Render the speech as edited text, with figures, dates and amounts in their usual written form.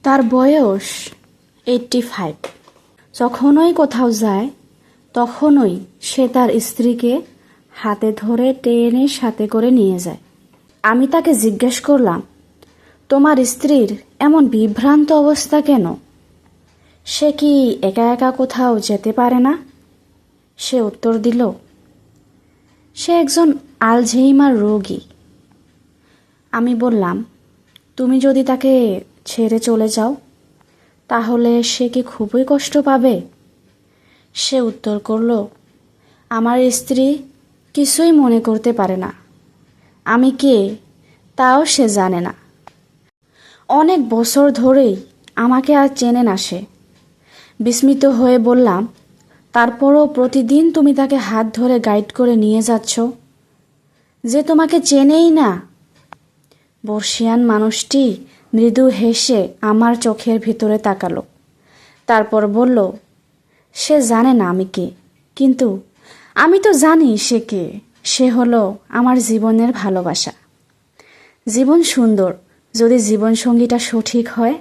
তার বয়স 85। যখনই কোথাও যায় তখনই সে তার স্ত্রীকে হাতে ধরে টেনে সাথে করে নিয়ে যায়। আমি তাকে জিজ্ঞেস করলাম, তোমার স্ত্রীর এমন বিভ্রান্ত অবস্থা কেন? সে কি একা একা কোথাও যেতে পারে না? সে উত্তর দিল, সে একজন আলঝেইমার রোগী। আমি বললাম, তুমি যদি তাকে ছেড়ে চলে যাও তাহলে সে কি খুবই কষ্ট পাবে? সে উত্তর করল, আমার স্ত্রী কিছুই মনে করতে পারে না, আমি কে তাও সে জানে না। অনেক বছর ধরেই আমাকে আর চেনে না সে। বিস্মিত হয়ে বললাম, তারপরও প্রতিদিন তুমি তাকে হাত ধরে গাইড করে নিয়ে যাচ্ছ, যে তোমাকে চেনেই না। বর্ষিয়ান মানুষটি মৃদু হেসে আমার চোখের ভিতরে তাকালো, তারপর বলল, সে জানে না আমি কে, কিন্তু আমি তো জানি সে কে। সে হলো আমার জীবনের ভালোবাসা। জীবন সুন্দর যদি জীবনসঙ্গীটা সঠিক হয়।